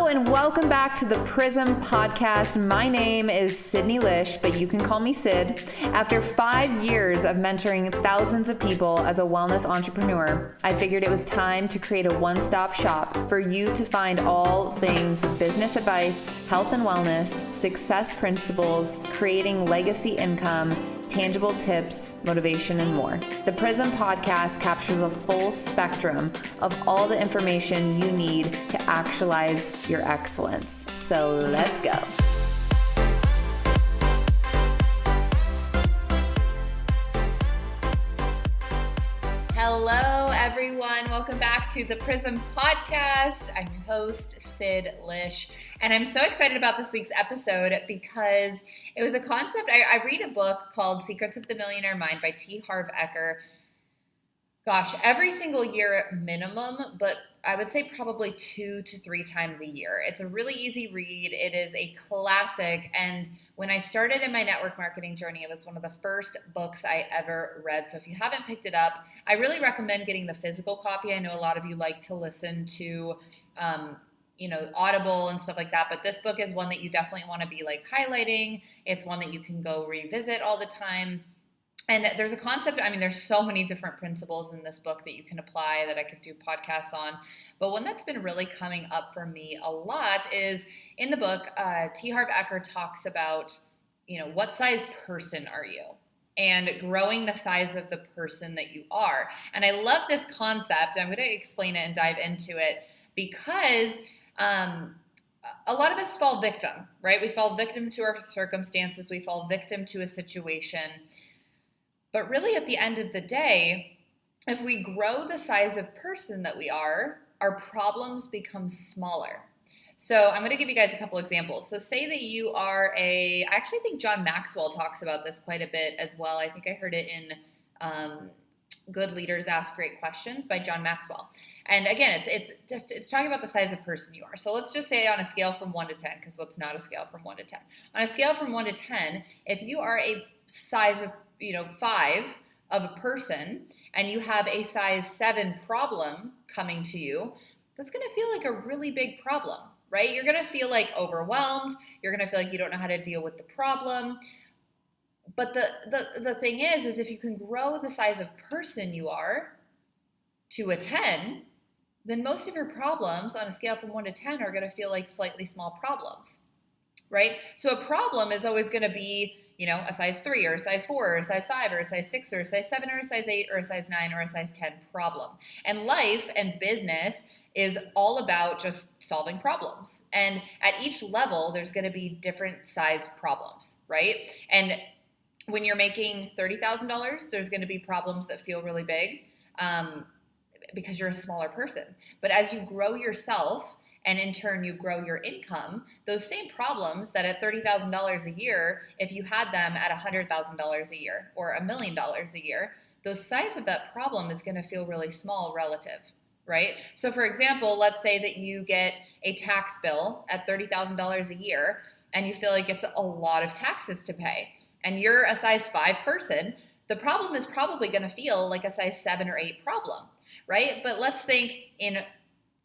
and welcome back to the Prism Podcast. My name is Sydney Lish, but you can call me Sid. After 5 years of mentoring thousands of people as a wellness entrepreneur, I figured it was time to create a one-stop shop for you to find all things business advice, health and wellness, success principles, creating legacy income, tangible tips, motivation, and more. The Prism Podcast captures a full spectrum of all the information you need to actualize your excellence. So let's go. Hello, everyone. Welcome back to the Prism Podcast. I'm your host, Sid Lish, and I'm so excited about this week's episode because it was a concept. I read a book called Secrets of the Millionaire Mind by T. Harv Eker. Gosh, every single year minimum, but I would say probably 2 to 3 times a year. It's a really easy read. It is a classic. And when I started in my network marketing journey, it was one of the first books I ever read. So if you haven't picked it up, I really recommend getting the physical copy. I know a lot of you like to listen to, Audible and stuff like that. But this book is one that you definitely want to be like highlighting. It's one that you can go revisit all the time. And there's a concept, there's so many different principles in this book that you can apply that I could do podcasts on. But one that's been really coming up for me a lot is in the book, T. Harv Eker talks about, what size person are you? And growing the size of the person that you are. And I love this concept. I'm going to explain it and dive into it because a lot of us fall victim, right? We fall victim to our circumstances. We fall victim to a situation. But really, at the end of the day, if we grow the size of person that we are, our problems become smaller. So I'm going to give you guys a couple examples. So say that you are I actually think John Maxwell talks about this quite a bit as well. I think I heard it in Good Leaders Ask Great Questions by John Maxwell. And again, it's talking about the size of person you are. So let's just say on a scale from 1 to 10, because what's not a scale from 1 to 10? On a scale from 1 to 10, if you are a size of 5 of a person and you have a size 7 problem coming to you, that's going to feel like a really big problem, right? You're going to feel like overwhelmed. You're going to feel like you don't know how to deal with the problem. But the thing is if you can grow the size of person you are to a 10, then most of your problems on a scale from 1 to 10 are going to feel like slightly small problems, right? So a problem is always going to be a size 3 or a size 4 or a size 5 or a size 6 or a size 7 or a size 8 or a size 9 or a size 10 problem. And life and business is all about just solving problems. And at each level, there's going to be different size problems, right? And when you're making $30,000, there's going to be problems that feel really big because you're a smaller person. But as you grow yourself, and in turn, you grow your income, those same problems that at $30,000 a year, if you had them at $100,000 a year or $1 million a year, the size of that problem is going to feel really small relative, right? So for example, let's say that you get a tax bill at $30,000 a year and you feel like it's a lot of taxes to pay and you're a size 5 person, the problem is probably going to feel like a size 7 or 8 problem, right? But let's think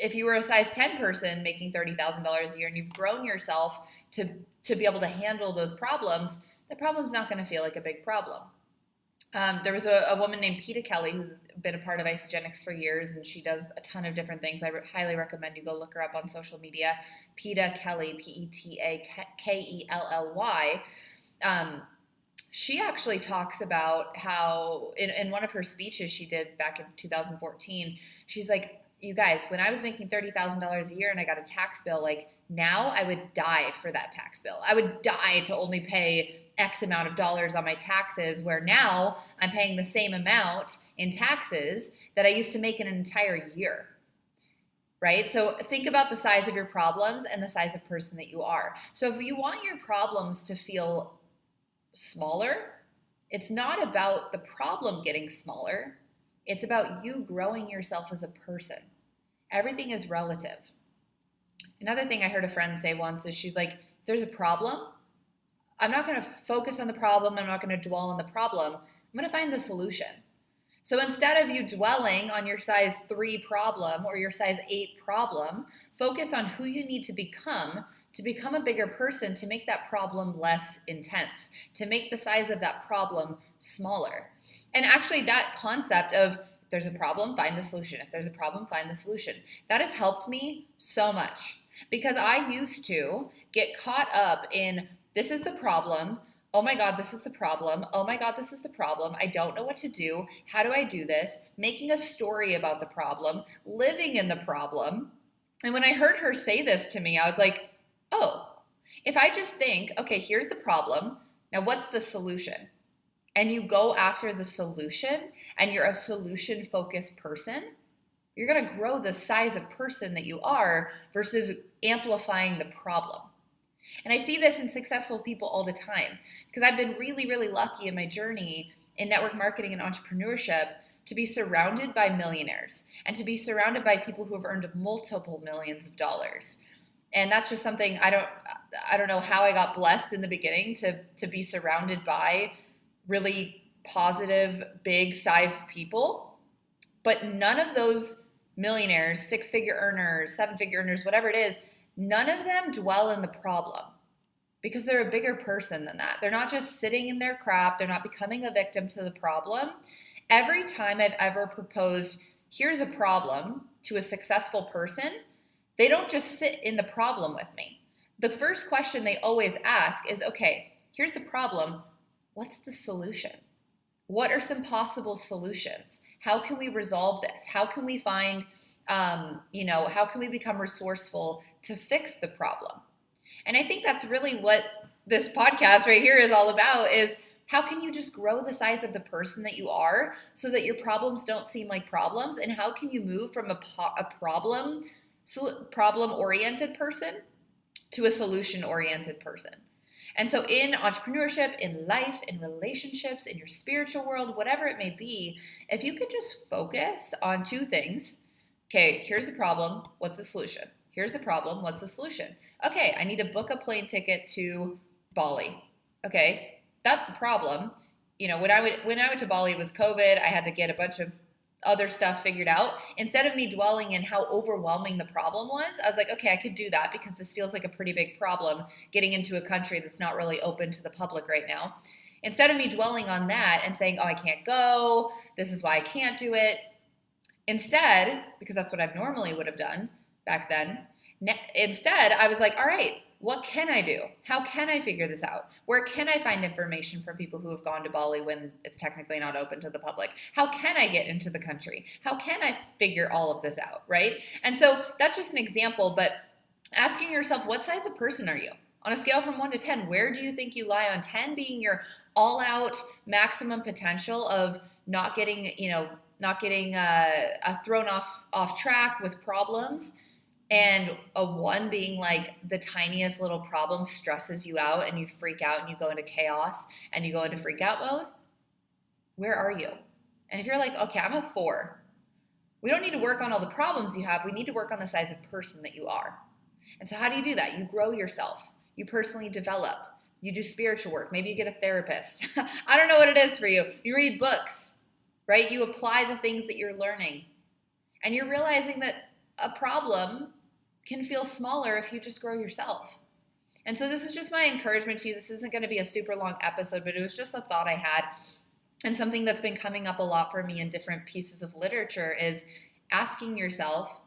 if you were a size 10 person making $30,000 a year and you've grown yourself to be able to handle those problems, the problem's not going to feel like a big problem. There was a woman named Peta Kelly who's been a part of Isagenix for years, and she does a ton of different things. I highly recommend you go look her up on social media. Peta Kelly, P-E-T-A-K-E-L-L-Y. She actually talks about how in one of her speeches she did back in 2014, she's like, you guys, when I was making $30,000 a year and I got a tax bill, like now I would die for that tax bill. I would die to only pay X amount of dollars on my taxes, where now I'm paying the same amount in taxes that I used to make in an entire year, right? So think about the size of your problems and the size of person that you are. So if you want your problems to feel smaller, it's not about the problem getting smaller. It's about you growing yourself as a person. Everything is relative. Another thing I heard a friend say once is she's like, if there's a problem, I'm not going to focus on the problem. I'm not going to dwell on the problem. I'm going to find the solution. So instead of you dwelling on your size 3 problem or your size 8 problem, focus on who you need to become a bigger person, to make that problem less intense, to make the size of that problem smaller. And actually that concept of if there's a problem, find the solution. If there's a problem, find the solution. That has helped me so much, because I used to get caught up in this is the problem. Oh my God, this is the problem. Oh my God, this is the problem. I don't know what to do. How do I do this? Making a story about the problem, living in the problem. And when I heard her say this to me, I was like, oh, if I just think, okay, here's the problem. Now what's the solution? And you go after the solution and you're a solution focused person, you're going to grow the size of person that you are versus amplifying the problem. And I see this in successful people all the time, because I've been really, really lucky in my journey in network marketing and entrepreneurship to be surrounded by millionaires and to be surrounded by people who have earned multiple millions of dollars. And that's just something I don't know how I got blessed in the beginning to be surrounded by really positive, big sized people. But none of those millionaires, 6-figure earners, 7-figure earners, whatever it is, none of them dwell in the problem, because they're a bigger person than that. They're not just sitting in their crap. They're not becoming a victim to the problem. Every time I've ever proposed, here's a problem, to a successful person, they don't just sit in the problem with me. The first question they always ask is, okay, here's the problem. What's the solution? What are some possible solutions? How can we resolve this? How can we find, how can we become resourceful to fix the problem? And I think that's really what this podcast right here is all about, is how can you just grow the size of the person that you are so that your problems don't seem like problems? And how can you move from a problem-oriented person to a solution-oriented person? And so in entrepreneurship, in life, in relationships, in your spiritual world, whatever it may be, if you could just focus on 2 things. Okay, here's the problem. What's the solution? Here's the problem. What's the solution? Okay, I need to book a plane ticket to Bali. Okay, that's the problem. When I went to Bali, it was COVID. I had to get a bunch of other stuff figured out. Instead of me dwelling in how overwhelming the problem was, I was like, okay, I could do that because this feels like a pretty big problem, getting into a country that's not really open to the public right now. Instead of me dwelling on that and saying, oh, I can't go, this is why I can't do it. Instead, because that's what I normally would have done back then, instead I was like, all right, what can I do? How can I figure this out? Where can I find information from people who have gone to Bali when it's technically not open to the public? How can I get into the country? How can I figure all of this out, right? And so that's just an example, but asking yourself, what size of person are you? On a scale from 1 to 10, where do you think you lie, on 10 being your all-out maximum potential of not getting thrown off track with problems, and a 1 being like the tiniest little problem stresses you out and you freak out and you go into chaos and you go into freak out mode? Where are you? And if you're like, okay, I'm a 4, we don't need to work on all the problems you have. We need to work on the size of person that you are. And so how do you do that? You grow yourself. You personally develop. You do spiritual work. Maybe you get a therapist. I don't know what it is for you. You read books, right? You apply the things that you're learning. And you're realizing that a problem can feel smaller if you just grow yourself. And so this is just my encouragement to you. This isn't going to be a super long episode, but it was just a thought I had. And something that's been coming up a lot for me in different pieces of literature is asking yourself,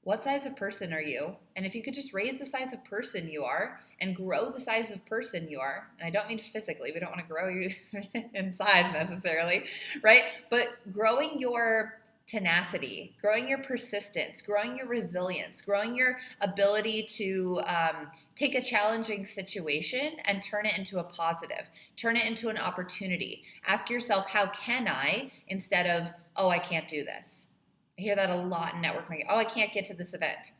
what size of person are you? And if you could just raise the size of person you are and grow the size of person you are, and I don't mean physically, we don't want to grow you in size necessarily, right? But growing your tenacity, growing your persistence, growing your resilience, growing your ability to take a challenging situation and turn it into a positive, turn it into an opportunity. Ask yourself, how can I, instead of, oh, I can't do this. I hear that a lot in network marketing. Oh, I can't get to this event.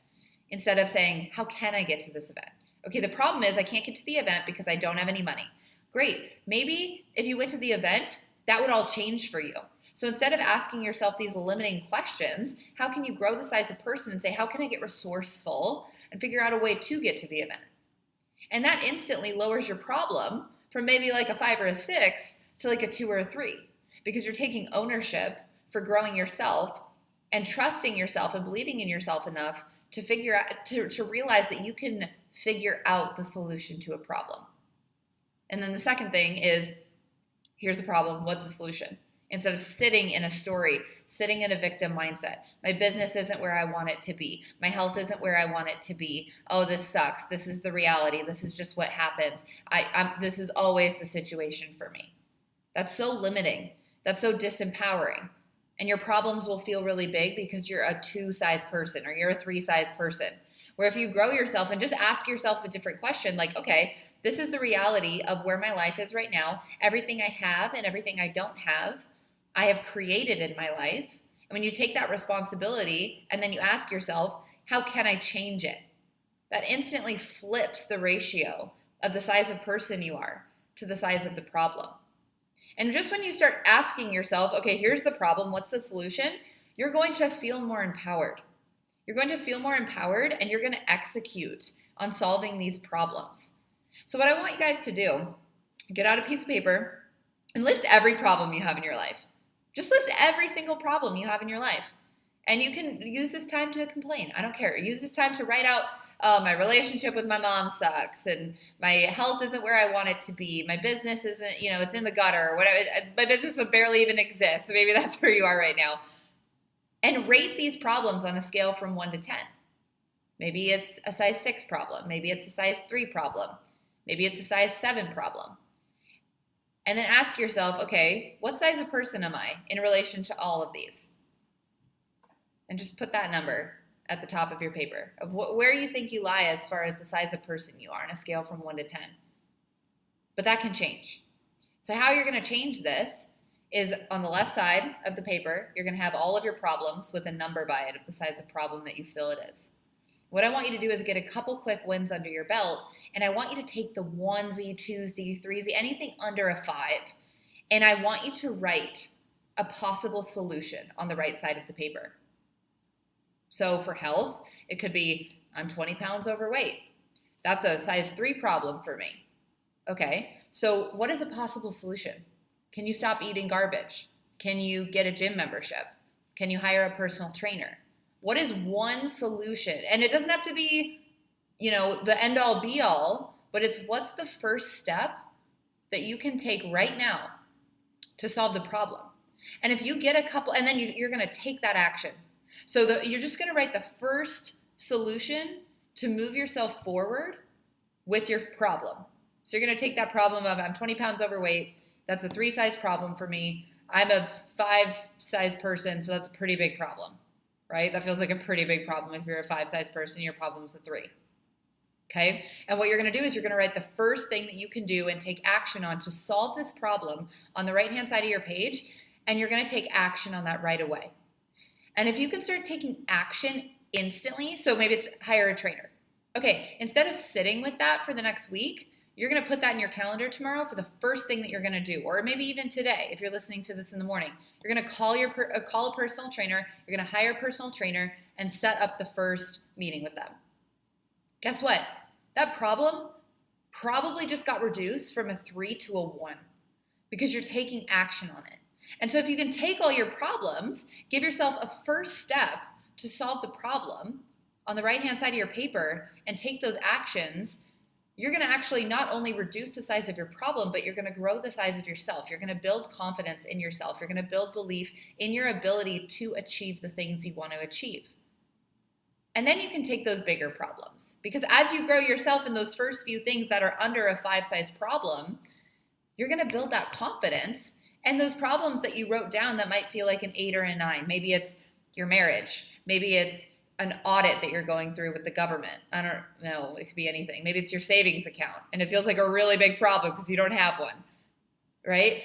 Instead of saying, how can I get to this event? Okay, the problem is I can't get to the event because I don't have any money. Great. Maybe if you went to the event, that would all change for you. So instead of asking yourself these limiting questions, how can you grow the size of person and say, how can I get resourceful and figure out a way to get to the event? And that instantly lowers your problem from maybe like a 5 or a 6 to like a 2 or a 3. because you're taking ownership for growing yourself and trusting yourself and believing in yourself enough to figure out, to realize that you can figure out the solution to a problem. And then the second thing is, here's the problem, what's the solution? Instead of sitting in a story, sitting in a victim mindset. My business isn't where I want it to be. My health isn't where I want it to be. Oh, this sucks. This is the reality. This is just what happens. This is always the situation for me. That's so limiting. That's so disempowering. And your problems will feel really big because you're a 2-size person or you're a 3-size person. Where if you grow yourself and just ask yourself a different question, like, okay, this is the reality of where my life is right now. Everything I have and everything I don't have, I have created in my life. And when you take that responsibility and then you ask yourself, how can I change it? That instantly flips the ratio of the size of person you are to the size of the problem. And just when you start asking yourself, okay, here's the problem, what's the solution? You're going to feel more empowered. You're going to feel more empowered and you're going to execute on solving these problems. So what I want you guys to do, get out a piece of paper and list every problem you have in your life. Just list every single problem you have in your life. And you can use this time to complain. I don't care. Use this time to write out, my relationship with my mom sucks, and my health isn't where I want it to be. My business isn't, it's in the gutter, or whatever. My business will barely even exist. So maybe that's where you are right now. And rate these problems on a scale from 1 to 10. Maybe it's a size 6 problem. Maybe it's a size 3 problem. Maybe it's a size 7 problem. And then ask yourself, okay, what size of person am I in relation to all of these? And just put that number at the top of your paper of where you think you lie as far as the size of person you are on a scale from 1 to 10. But that can change. So how you're going to change this is on the left side of the paper, you're going to have all of your problems with a number by it of the size of problem that you feel it is. What I want you to do is get a couple quick wins under your belt, and I want you to take the 1Z, 2Z, 3Z, anything under a 5, and I want you to write a possible solution on the right side of the paper. So for health, it could be, I'm 20 pounds overweight. That's a size 3 problem for me. Okay, so what is a possible solution? Can you stop eating garbage? Can you get a gym membership? Can you hire a personal trainer? What is one solution? And it doesn't have to be, the end all be all, but it's what's the first step that you can take right now to solve the problem. And if you get a couple, and then you're going to take that action. So you're just going to write the first solution to move yourself forward with your problem. So you're going to take that problem of I'm 20 pounds overweight. That's a 3-size problem for me. I'm a 5-size person, so that's a pretty big problem, right? That feels like a pretty big problem. If you're a 5-size person, your problem's a 3. Okay? And what you're going to do is you're going to write the first thing that you can do and take action on to solve this problem on the right-hand side of your page, and you're going to take action on that right away. And if you can start taking action instantly, so maybe it's hire a trainer. Okay, instead of sitting with that for the next week, you're going to put that in your calendar tomorrow for the first thing that you're going to do, or maybe even today if you're listening to this in the morning. You're going to call a personal trainer, you're going to hire a personal trainer, and set up the first meeting with them. Guess what? That problem probably just got reduced from a 3 to a 1 because you're taking action on it. And so if you can take all your problems, give yourself a first step to solve the problem on the right-hand side of your paper and take those actions, you're going to actually not only reduce the size of your problem, but you're going to grow the size of yourself. You're going to build confidence in yourself. You're going to build belief in your ability to achieve the things you want to achieve. And then you can take those bigger problems. Because as you grow yourself in those first few things that are under a 5-size problem, you're going to build that confidence. And those problems that you wrote down that might feel like an 8 or a 9, maybe it's your marriage, maybe it's an audit that you're going through with the government. I don't know, it could be anything. Maybe it's your savings account and it feels like a really big problem because you don't have one, right?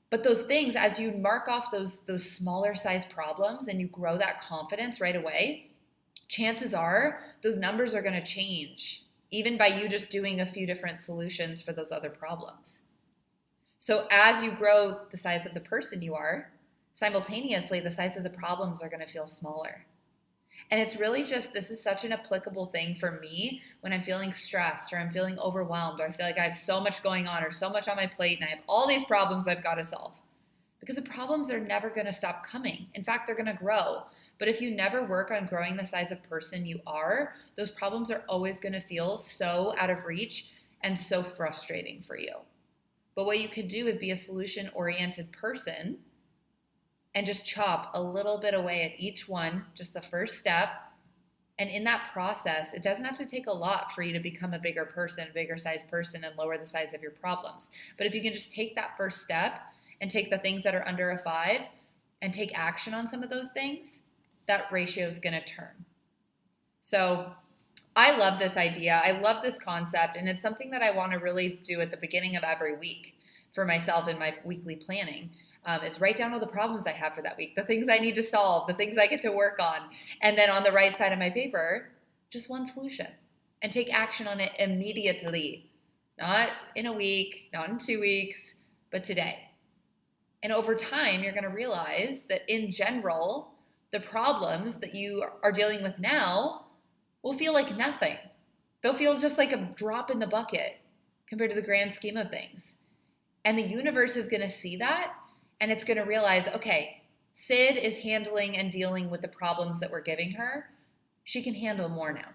But those things, as you mark off those smaller size problems and you grow that confidence right away, chances are those numbers are going to change, even by you just doing a few different solutions for those other problems. So as you grow the size of the person you are, simultaneously the size of the problems are going to feel smaller. And it's really just, this is such an applicable thing for me when I'm feeling stressed or I'm feeling overwhelmed or I feel like I have so much going on or so much on my plate and I have all these problems I've got to solve. because the problems are never going to stop coming. In fact, they're going to grow. But if you never work on growing the size of person you are, those problems are always going to feel so out of reach and so frustrating for you. But what you can do is be a solution-oriented person and just chop a little bit away at each one, just the first step. And in that process, it doesn't have to take a lot for you to become a bigger person, a bigger size person, and lower the size of your problems. But if you can just take that first step and take the things that are under a 5 and take action on some of those things, that ratio is going to turn. So I love this idea. I love this concept. And it's something that I want to really do at the beginning of every week for myself in my weekly planning, is write down all the problems I have for that week, the things I need to solve, the things I get to work on. And then on the right side of my paper, just one solution, and take action on it immediately. Not in a week, not in 2 weeks, but today. And over time, you're going to realize that in general, the problems that you are dealing with now will feel like nothing. They'll feel just like a drop in the bucket compared to the grand scheme of things. And the universe is going to see that, and it's going to realize, okay, Sid is handling and dealing with the problems that we're giving her. She can handle more now.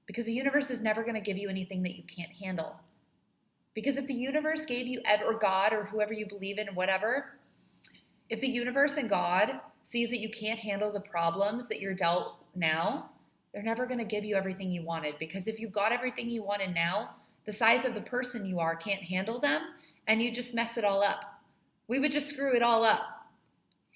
Because the universe is never going to give you anything that you can't handle. Because if the universe gave you, or God, or whoever you believe in, whatever, if the universe and God sees that you can't handle the problems that you're dealt now, they're never going to give you everything you wanted. Because if you got everything you wanted now, the size of the person you are can't handle them, and you just mess it all up. We would just screw it all up.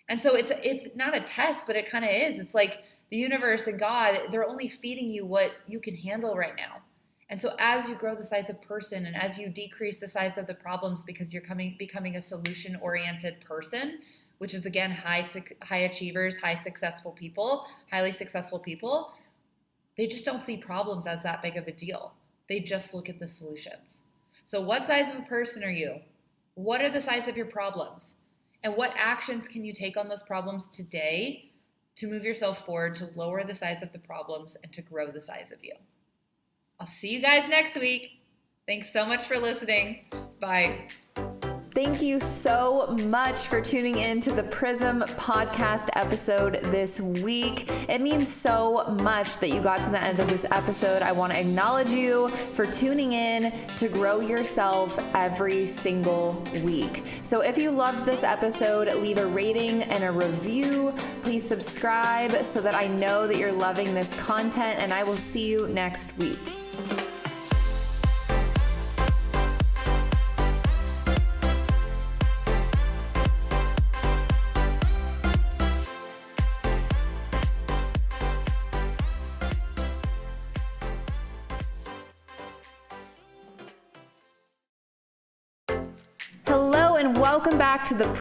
And so it's not a test, but it kind of is. It's like the universe and God, they're only feeding you what you can handle right now. And so as you grow the size of person, and as you decrease the size of the problems because you're becoming a solution-oriented person, which is, again, high achievers, highly successful people, they just don't see problems as that big of a deal. They just look at the solutions. So what size of a person are you? What are the size of your problems? And what actions can you take on those problems today to move yourself forward, to lower the size of the problems and to grow the size of you? I'll see you guys next week. Thanks so much for listening. Bye. Thank you so much for tuning in to the Prism podcast episode this week. It means so much that you got to the end of this episode. I want to acknowledge you for tuning in to grow yourself every single week. So if you loved this episode, leave a rating and a review. Please subscribe so that I know that you're loving this content, and I will see you next week. Welcome back to the